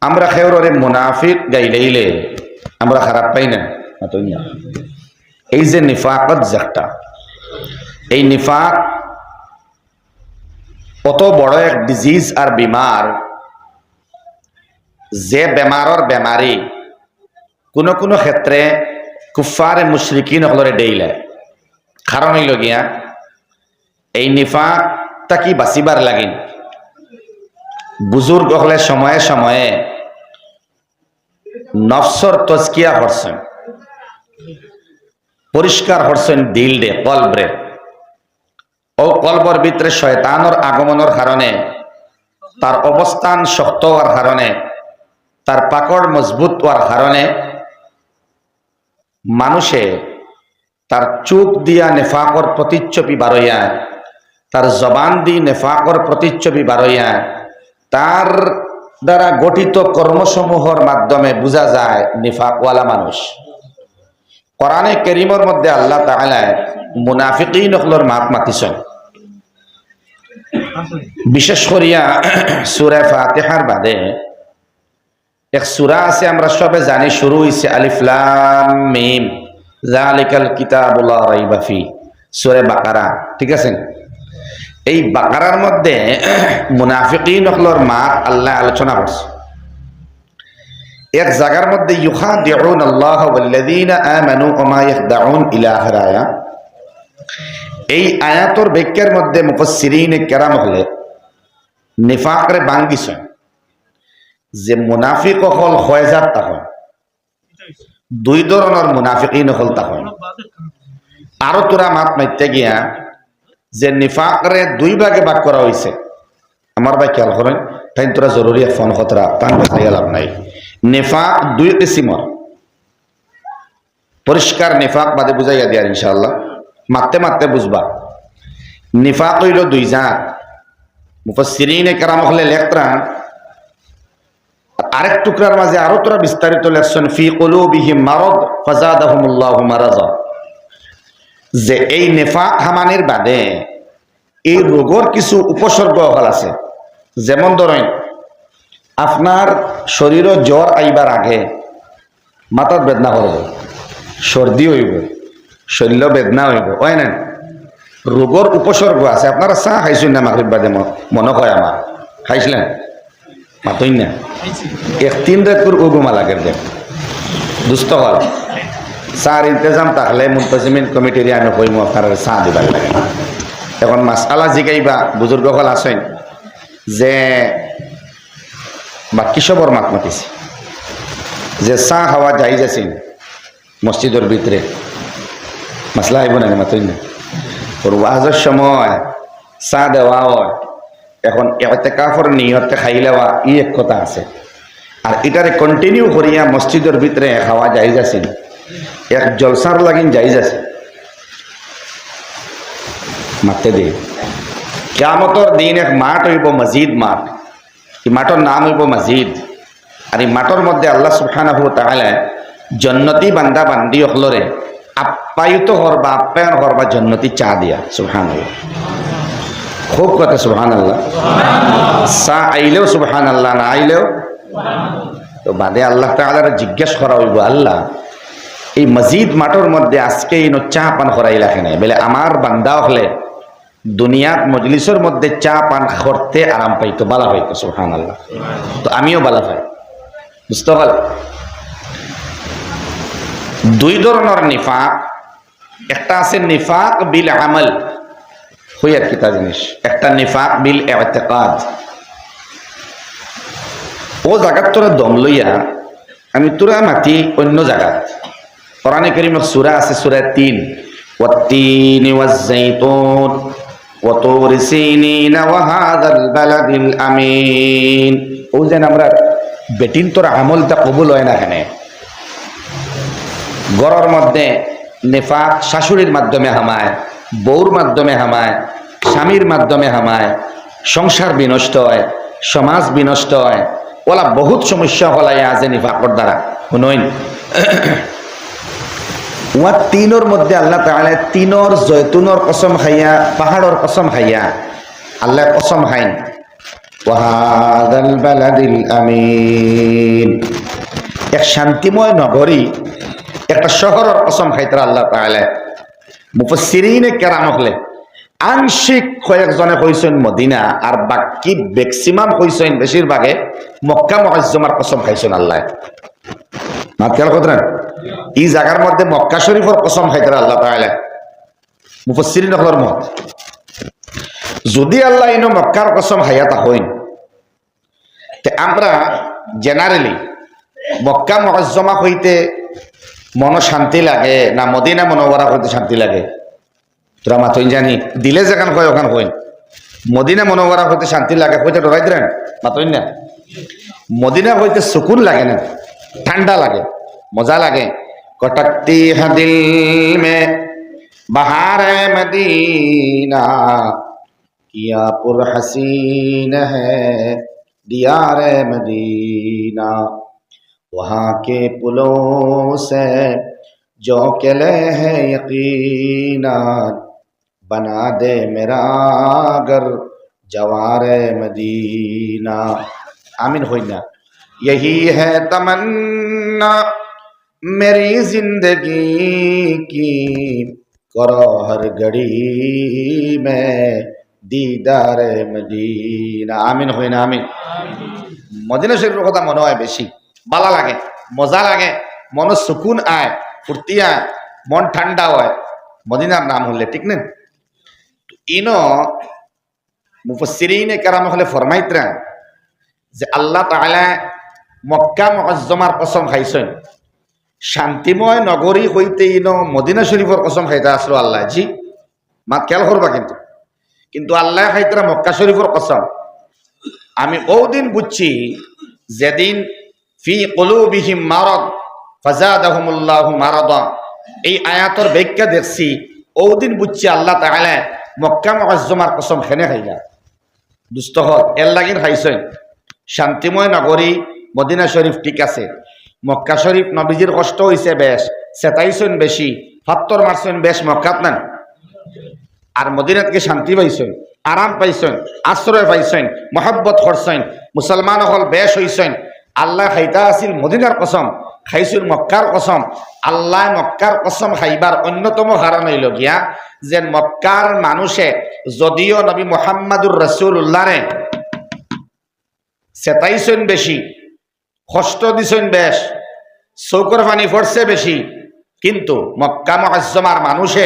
আমরা খেউরে মুনাফিক গাইলেইলে আমরা খারাপ পাই না। এই যে নিফাকত যেটা, এই নিফাক কত বড় এক ডিজিজ আর বিমার, যে বেমারর বেমারি কোনো কোনো ক্ষেত্রে কুফারে মুশরিকিন হলরে ডেইলে। কারণ হইল গিয়া এই নিফাক তাকি বাঁচিবার লাগিন বুজুর্গ হলে সময়ে সময়ে নফসর তজকিয়া করছেন, পরিষ্কার করছেন দিল দে কলবরে। ও কলবর ভিতরে শয়তানোর আগমনের কারণে, তার অবস্থান শক্ত হওয়ার কারণে, তার পাকড় মজবুত হওয়ার কারণে মানুষে তার চোখ দিয়া নেফাকর প্রতিচ্ছবি বারইয়া, তার জবান দি নেফাকর প্রতিচ্ছবি বারইয়া, তার দ্বারা গঠিত কর্মসমূহের মাধ্যমে বোঝা যায় নিফাকওয়ালা মানুষ। কোরআনে কারীমের মধ্যে আল্লাহ তাআলা মুনাফিকিন হলর মাত মাতিছেন। বিশেষ করিয়া সূরা ফাতিহার বাদে এক সূরা আছে, আমরা সবে জানি, শুরু হইছে আলিফ লাম মিম যালিকাল কিতাবু লা রাইবা ফি, সূরা বাকারা। ঠিক আছে, এই বাকারার মধ্যে মুনাফিকিন হলর মাত আল্লাহ আলোচনা করছে। এক জায়গার মধ্যে ইউখাদিউন আল্লাহ ওয়াল্লাযীনা আমানু ওয়া মা ইয়াখদাউন ইলা আখির আয়া। এই আয়াতর ব্যাখ্যার মধ্যে মুফাসসিরিন কেরাম হলে নিফাকরে বাঙ্গিছে যে মুনাফিক হল হয়জাত তখন দুই ধরনের মুনাফিকিন হল তখন। আরো তোরা মাত মাইতে গিয়া যে নিফাকরে দুই ভাগে ভাগ করা হয়েছে। আমার ভাই খেয়াল করেন, তাই তোরা জরুরি ফোন খতরা তান বাঁচাই লাভ নাই। নিফাক দুই কিসিমর, পরিষ্কার নিফাক বাদে বুঝাইয়া দিয়া ইনশাআল্লাহ, মারতে মারতে বুঝবা। নিফাক হইল দুই জাত। মুফাসসিরিনে কেরাম হলে লেখরা আরেক টুকরার মাঝে আরো তোরা বিস্তারিত লেখছেন, ফি কুলুবিহিম মারাদ ফাজাদাহুমুল্লাহু মারাজা, যে এই নিফাক হামানির বাদে এই রোগের কিছু উপসর্গ হল আছে। যেমন ধরেন, আপনার শরীরে জ্বর আইবার আগে মাথার বেদনা করব, সর্দি হইব, শরীর বেদনা হইব, হয় না? রোগের উপসর্গ আছে। আপনারা চাহ খাইছেন না মাগরিব বাদে? মনে হয় আমার খাইছিলেন, মাতই না। এক তিন রাত ওগুমা লাগে দেখ দুস্থ হল। চার ইন্তজাম থাকলে মুনতাজিমিন কমিটির আমি কইম আপনার চাহ দিবার লাগে। এখন মাসালা জিগাইবা বুজুর্গ হল আসেন যে বা কিসবর মাত মাতিছে যে চাহ খাওয়া যাই যাচ্ছেন মসজিদের ভিতরে, মাসলা আইব না মাতই না। ওর ওয়াজের সময় চাহ দেওয়া হয়। এখন ইতিকাফের নিয়তে খাইলেওয়া ই এক কথা আছে, আর এটারে কন্টিনিউ করিয়া মসজিদের ভিতরে খাওয়া যাই যাচ্ছেন, এক জলসার লাগিন যাই যাচ্ছে মারতে দিয়ে। কিয়ামতর দিন এক মাঠ হইব মসজিদ মাঠ, এই মাঠের নাম হইব মসজিদ। আর এই মাঠের মধ্যে আল্লাহ সুবহানাহু ওয়া তাআলা জন্নতি বান্দা বান্দি হলরে আপ্যায়িত করবা, আপ্যায়ন করবা জন্নতি চা দিয়া। সুবহানাল্লাহ, খুব কথা সুবহানাল্লাহ। চা আইলেও সুবহানাল্লাহ, না আইলেও তো বাদে আল্লাহ তাআলার জিজ্ঞেস করা হইব, আল্লাহ এই মসজিদ মাঠের মধ্যে আজকে ইনো চা পান করাইলা কেন? বলে আমার বান্দা হলে দুনিয়াত মজলিসের মধ্যে চা পান করতে আরাম পাইতো, বালা হইতো। সুবহানাল্লাহ, তো আমিও বালা পাই। বুঝতে পারল? দুই ধরনের নিফাক। একটা আছে নিফাক বিল আমল, হই আর কিতা জিনিস। একটা নিফাক বিল ইতিকাদ। ও জায়গাত তোরা দম লইয়া আমি তোরা মাতি অন্য জায়গাত। কোরআনে কারীমের সূরা আছে, সূরা ৩, ওয়াত-তিনি ওয়াজ-যাইতুন ওয়া তুরি সিনিন ওয়া হাযাল বালাদিল আমিন। ও যেন আমরা বেটিন তোর আমলটা কবুল হয় না কেন? ঘরের মধ্যে নেফাক শাশুড়ির মাধ্যমে হামায়, বউর মাধ্যমে হামায়, স্বামীর মাধ্যমে হামায়, সংসার বিনষ্ট হয়, সমাজ বিনষ্ট হয়। ওলা বহুত সমস্যা হলাই আছে নিফাকর দ্বারা। শুনুন, ওয়া তিনোর মধ্যে আল্লাহ তাআলা তিনোর জৈতুনের কসম খাইয়া, পাহাড়ের কসম খাইয়া আল্লাহ কসম খাইন। وهذا البلد الأمين এক শান্তিময় নগরী একটা শহরের কসম খাইতরা আল্লাহ তাআলা মুফাসসিরিনে কেরাম হলে আংশিক কয়েকজনে কইছেন মদিনা আর বাকি ম্যাক্সিমাম কইছেন বেশিরভাগে মক্কা মুআজ্জমার কসম খাইছেন আল্লাহ মাতকাল কথা এই জায়গার মধ্যে মক্কা শরীফের কসম খাইতরা আল্লাহ তাআলা মুফাসসিরিন হলর মত যদি আল্লাহ ইনো মক্কার কসম খাইয়াতা হইন তে আমরা জেনারেলি মক্কা মুআজ্জমা হইতে মন শান্তি লাগে না মদিনা মুনাওয়ারা হইতে শান্তি লাগে তোরা মাতই জানি দিলে যেখান কয় ওখান কইন মদিনা মুনাওয়ারা হইতে শান্তি লাগে হইতে ডরাই দিলেন মাতই না মদিনা হইতে সুকুন লাগে না ঠান্ডা লাগে মজা লাগে কটকতি দিল মে বাহারে মদিনা কিয়া পুর হসিন হ্যায় दियार मदीना वहाँ के पुलों से जो किले हैं यकीना बना दे मेरा घर जवार मदीना आमीन होइना यही है तमन्ना मेरी जिंदगी की करो हर घड़ी में दीदार मदीना आमीन होइना आमीन মদিনা শরীফের কথা মনে হয় বেশি ভালো লাগে মজা লাগে মন সুকুন আয় ফুর্তি আয় মন ঠান্ডা হয় মদিনার নাম হলে ঠিক না ইনো মুফাসসিরিনে কেরাম হলে ফরমাইতরা যে আল্লাহ তাআলা মক্কা মুআজ্জমার কসম খাইছেন শান্তিময় নগরী হইতে ইনো মদিনা শরীফের কসম খাইতা আসলো আল্লাহ জি মা খেয়াল করবা কিন্তু আল্লাহ খাইতরা মক্কা শরীফের কসম আমি ওদিন বুঝছি যেদিন ফি কুলুবিহিম মারাদ ফাজাদাহুমুল্লাহু মারাদা এই আয়াতের ব্যাখ্যা দেখছি ওদিন বুঝছি আল্লাহ তাআলা মক্কা মুআজ্জমার কসম খেনে খাইলা দুষ্ট হল এর লাগি খাইছেন শান্তিময় নগরী মদিনা শরীফ ঠিক আছে মক্কা শরীফ নবীজির কষ্ট হইছে বেশ সেটাইছেন বেশি ফাত্তর মারছেন বেশ মক্কাত না আর মদিনাত কে শান্তি পাইছেন আরাম পাইছেন আশ্রয় পাইছেন মহব্বত করছেন মুসলমান হল বেশ হইছেন আল্লাহ খাইতা আছিল মদিনার কসম খাইছিল মক্কার কসম আল্লাহ মক্কার কসম খাইবার অন্যতম কারণ হইল গিয়া যে মক্কার মানুষে যদিও নবী মুহাম্মাদুর রাসূলুল্লাহরে সেতাইছেন বেশি কষ্ট দিছেন বেশ চৌকর পানি পড়ছে বেশি কিন্তু মক্কা মুআজ্জমার মানুষে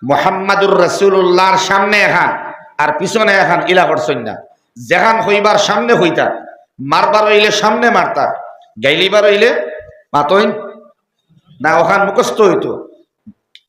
মুহাম্মাদুর রাসূলুল্লাহর সামনে এখান আর পিছনে এখন ইলা করছেন না যেখান হইবার সামনে হইতা মারবার হইলে সামনে মারতা গাইলিবার হইলে মাতইন না ওখান মুখস্থ হইতো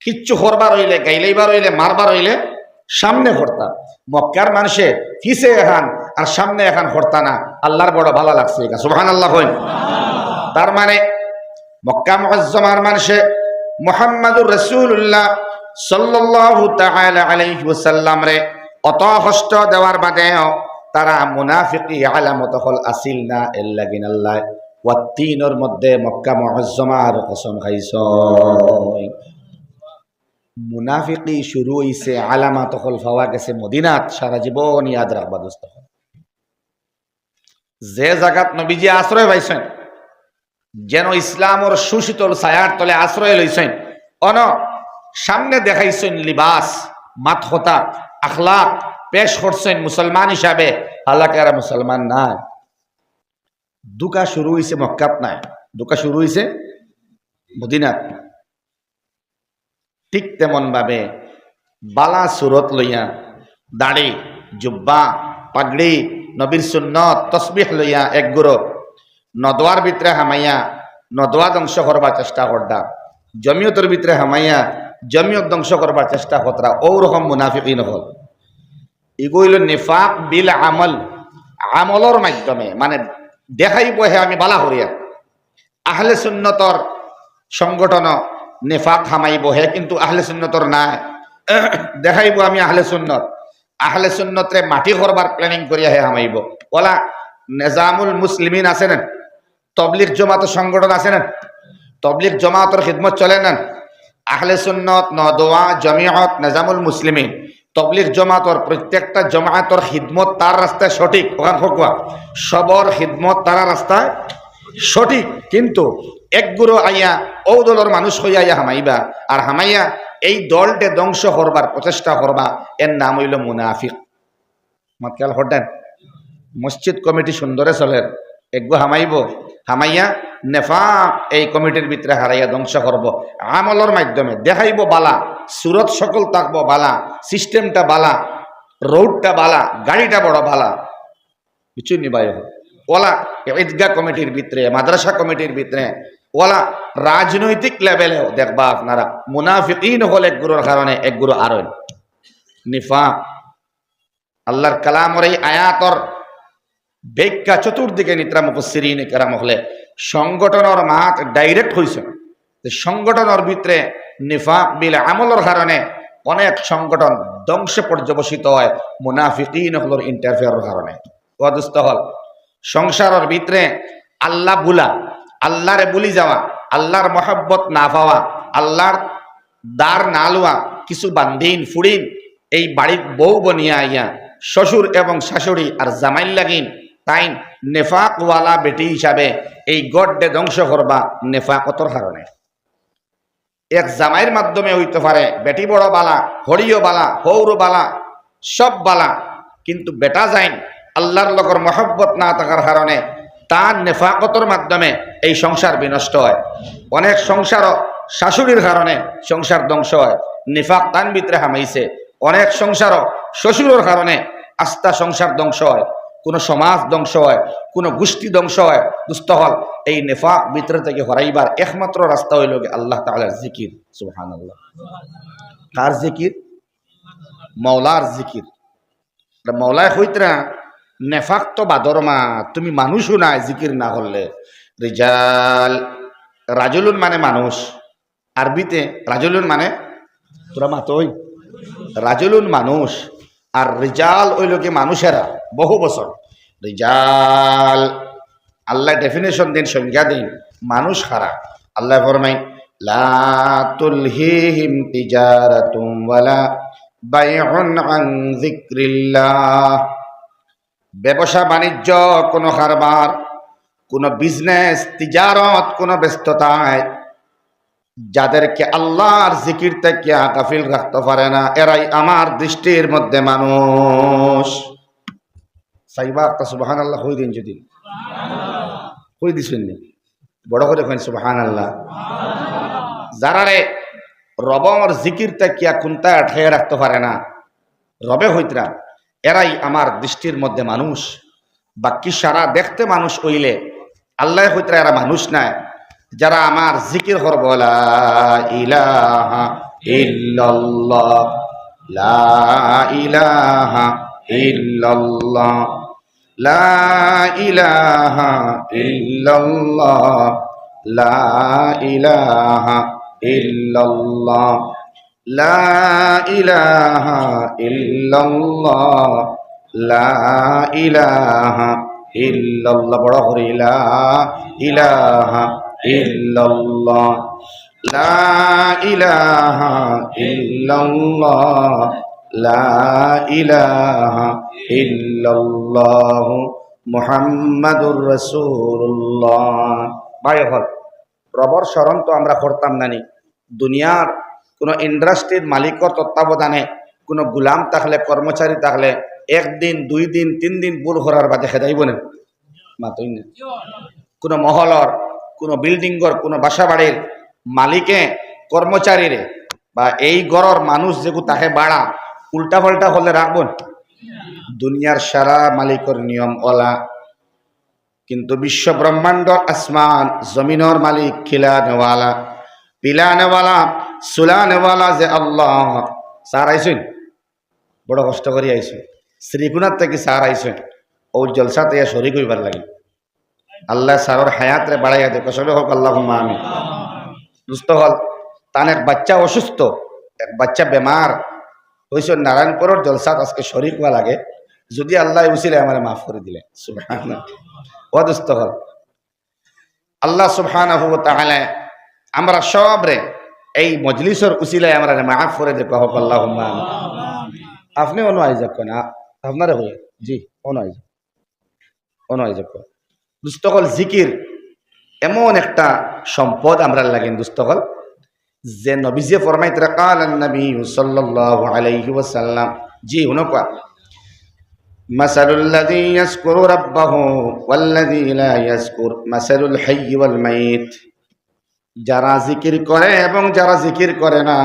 কিচ্ছু করবার হইলে গাইলাইবার হইলে মারবার হইলে সামনে করতা মক্কার মানুষে পিছে এখন আর সামনে এখন করতা না আল্লাহর বড় ভালো লাগছে সুবহানাল্লাহ কইন তার মানে মক্কা মুআজ্জমার মানুষে মুহাম্মাদুর রাসূলুল্লাহ সাল্লাল্লাহু তাআলা আলাইহি ওয়াসাল্লাম রে অত কষ্ট দেওয়ার বাদেও তারা মুনাফিকি আলামত হল আসিল না এর লাগিন আল্লাহ ওয়াত্তিনের মধ্যে মক্কা মুআজ্জমার কসম খাইছ মুনাফিকি শুরু হইছে আলামত হল পাওয়া গেছে মদিনাত সারা জীবন ইয়াদ রাখবা দোস্ত যে জায়গাত নবীজি আশ্রয় পাইছেন যেন ইসলামর সুশীতল ছায়ার তলে আশ্রয় লইছেন অন সামনে দেখাইছেন লিবাস মাতহতা আখলাক পেশ করছেন মুসলমান হিসাবে হালাকে আর মুসলমান নাই দুকা শুরু হইছে মক্কাত নাই দুকা শুরু হইছে মদিনাত ঠিক তেমন ভাবে বালা সুরত লইয়া দাড়ি জুব্বা পাগড়ি নবীর সুন্নত তসবিহ লইয়া এক গুরো নদওয়ার ভিতরে হামাইয়া নদওয়া ধ্বংস করবার চেষ্টা করদা জমিয়তের ভিতরে হামাইয়া জমিয়ত ধ্বংস করবার চেষ্টা কতরা ওরকম মুনাফিকিন হল এগুলো নিফাক বিল আমল আমলর মাধ্যমে মানে দেখাইব হে আমি বালা করিয়া আহলে সুন্নতর সংগঠন নিফাক হামাইব হে কিন্তু আহলে সুন্নতর নাই দেখাইব আমি আহলে সুন্নতরে মাটি করবার প্ল্যানিং করিয়া হে হামাইব ওলা নিজামুল মুসলিমিন আছে না তবলিগ জমাত সংগঠন আছে না তবলিগ জমাতর খিদমত চলে না আহলে সুন্নত নদওয়া জমিয়ত নিজামুল মুসলিমিন তবলিগ জমাতর প্রত্যেকটা জমাতর খিদমত তার রাস্তায় সঠিক, ওখান হকুয়া সবর খিদমত তারা রাস্তায় সঠিক, কিন্তু এক গুরু আইয়া ও দলের মানুষ হইয়া আইয়া হামাইবা আর হামাইয়া এই দলটে ধ্বংস করবার প্রচেষ্টা করবা, এর নাম হইল মুনাফিক। মাতকাল হটেন মসজিদ কমিটি সুন্দরে চলেন, একগু হামাইব, হামাইয়া নেফাক এই কমিটির ভিতরে হারাইয়া ধ্বংস করব। আমলের মাধ্যমে দেখাইব বালা, সুরত সকল থাকবো বালা, সিস্টেমটা বালা, রোডটা বালা, গাড়িটা বড় বালা, কিছু নিবাই ওলা ঈদগাহ কমিটির ভিতরে, মাদ্রাসা কমিটির ভিতরে, ওলা রাজনৈতিক লেভেলেও দেখবা আপনারা মুনাফিকিন হল এক গুরুর কারণে এক গুরু আরন নিফাক। আল্লাহর কালামর এই আয়াতর ব্যাখ্যা চতুর্দিকে নিত্রা মুফাসসিরিন কেরাম হলে সংগঠনের মাত ডাইরেক্ট হয়েছে যে সংগঠনের ভিতরে নিফাক বিল আমলের কারণে অনেক সংগঠন ধ্বংসে পর্যবসিত হয় মুনাফিকিন হলর ইন্টারফেয়ারের কারণে। অদুস্ত হল সংসারের ভিতরে আল্লাহ বুলা, আল্লাহরে বুলি যাওয়া, আল্লাহর মহব্বত না পাওয়া, আল্লাহর দার না লওয়া, কিছু বান্ধিন ফুড়িন এই বাড়ির বউ বনিয়া আইয়া শ্বশুর এবং শাশুড়ি আর জামাইল লাগিন তাই নেফাকওয়ালা বেটি হিসাবে এই গড্ডে ধ্বংস করবা নেফাকতর কারণে। এক জামাইয়ের মাধ্যমে হইতে পারে বেটি বড় বালা, হরিও বালা, হৌর বালা, সব বালা, কিন্তু বেটা যাইন আল্লাহর লগর মহব্বত না থাকার কারণে তার নেফাকতর মাধ্যমে এই সংসার বিনষ্ট হয়। অনেক সংসারও শাশুড়ির কারণে সংসার ধ্বংস হয়, নিফাক তান ভিতরে হামাইছে। অনেক সংসারও শ্বশুরের কারণে আস্থা সংসার ধ্বংস হয়, কোনো সমাজ ধ্বংস হয়, কোনো গোষ্ঠী ধ্বংস হয়। দুস্থ হল এই নেফাক ভিতরে থেকে হরাইবার একমাত্র রাস্তা হইল আল্লাহ তাআলার জিকির। সুবহানাল্লাহ। কার জিকির? মওলার জিকির। মওলায় হইতরা নেফাক তো বাদরমা, তুমি মানুষও নাই জিকির না করলে। রিজাল, রাজুলুন মানে মানুষ, আরবিতে রাজুলুন মানে তোরা মাতই, রাজুলুন মানুষ, আর রিজাল ওই লোকে মানুষেরা বহু বছর। রিজাল আল্লাহ ডেফিনেশন দিন, সংজ্ঞা দিন মানুষ খারা। আল্লাহ ফরমাই লা তুলহিহিম তিজারাতুম ওয়ালা বাইউন আন যিকরিল্লাহ। ব্যবসা বাণিজ্য, কোনো কারবার, কোনো বিজনেস, তিজারত, কোনো ব্যস্ততায় যাদেরকে আল্লাহর জিকির থেকে গাফিল রাখতে পারে না, এরাই আমার দৃষ্টির মধ্যে মানুষ। সাইবা একটা সুবহানাল্লাহ হই দিন, যদি হই দিছেন বড় করে কইন সুবহানাল্লাহ। যারারে রবর জিকির থেকে কোনটা ঠেয়ে রাখতে পারে না, রবে হইতরা, এরাই আমার দৃষ্টির মধ্যে মানুষ। বাকি সারা দেখতে মানুষ হইলে আল্লাহ হইতরা এরা মানুষ নাই। যারা আমার জিকির করব লা ইলাহা ইল্লাল্লাহ, লা ইলাহা ইল্লাল্লাহ, লা ইলাহা ইল্লাল্লাহ, লা ইলাহা ইল্লাল্লাহ, লা ইলাহা ইল্লাল্লাহ, লা ইলাহা ইল্লাল্লাহ। বড় করে লা ইলাহা ইল্লাল্লাহ, লা ইলাহা ইল্লাল্লাহ, লা ইলাহা ইল্লাল্লাহ মুহাম্মাদুর রাসূলুল্লাহ। ভাই হল রবর স্মরণ তো আমরা করতাম নানি। দুনিয়ার কোনো ইন্ডাস্ট্রির মালিকর তত্ত্বাবধানে কোনো গুলাম থাকলে, কর্মচারী থাকলে একদিন, 2 দিন, 3 দিন ভুল করার বাদে খেদাইব না, মাতই না। কোনো মহলর, কোনো বিল্ডিংর, কোনো বাসা বাড়ির মালিকে কর্মচারীরে বা এই গড়র মানুষ যেগু তাকে বাড়া উল্টা পাল্টা হলে রাখবন। দুনিয়ার সারা মালিকর নিয়ম ওলা, কিন্তু বিশ্ব ব্রহ্মাণ্ডর আসমান জমিনের মালিক খিলানেওয়ালা, পিলানেওয়ালা, সুলানেওয়ালা যে আল্লাহ। স্যার আইসেন, বড় কষ্ট করি আইসেন, শ্রীকুনার থেকে স্যার আইসেন ও জলসাতে শরিক হইবার লাগে। আল্লাহ স্যারের হায়াত রে বাড়াইয়া দে, কসবে হোক আল্লাহুম্মা আমিন। দুস্থ হল তান এক বাচ্চা অসুস্থ, এক বাচ্চা বেমার হয়েছে, নারায়ণপুরের জলসাত আজকে শরিক হওয়া লাগে। যদি আল্লাহ উসিলে আমার মাফ করে দিলে সুবহানাল্লাহ। ও দুস্থ হল আল্লাহ সুবহানাহু ওয়া তাআলা আমরা সব রে এই মজলিসের উসিলায় আমরা মাফ করে দে, হোক আল্লাহুম্মা আমিন। আপনি অন্য আইজাক কেন আপনারে হয়ে জি অন্য আইজাক দুস্তকল জিকির এমন একটা সম্পদ আমরা লাগেন দুস্তকল যে নবীজে ফরমাইতে কাল নবী সাল্লাল্লাহু আলাইহি ওয়াসাল্লাম জি হুনকা মাসালুল্লাযী ইয়াযকুরু রাব্বাহু ওয়াল্লাযী লা ইয়াযকুর মাসালুল হাইয়্যি ওয়াল মাইত যারা জিকির করে এবং যারা জিকির করে না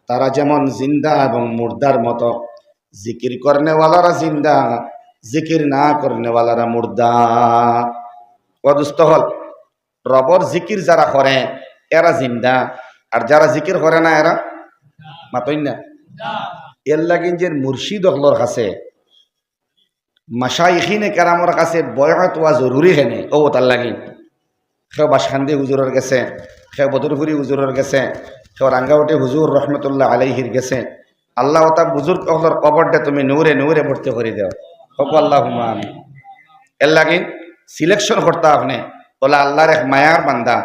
তারা যেমন জিন্দা এবং মুর্দার মতো জিকির করনেওয়ালারা জিন্দা জিকির না করনেওয়ালারা মুর্দা অদুস্থ হল রবর জিকির যারা করে এরা জিন্দা আর যারা জিকির করে না এরা মাতই না এর লাগিন যে মুর্শিদ হলর কাছে মাশাইখিনে কেরামর কাছে বয়ত ওয়া জরুরি হেনে ও তার লাগিন কেউ বাসখান্দি হুজুরের গেছে কেউ বদরপুরি হুজুরের গেছে কেউ রাঙ্গাউটি হুজুর রহমতুল্লাহ আলাইহির গেছে আল্লাহ তা বুজুর্গ হলর কবরটা তুমি নূরে নূরে ভর্তি করে দাও হক আল্লাহ হুমান এর লাগিন সিলেকশন করতে আপনি বলে আল্লাহর এক মায়ার বান্দা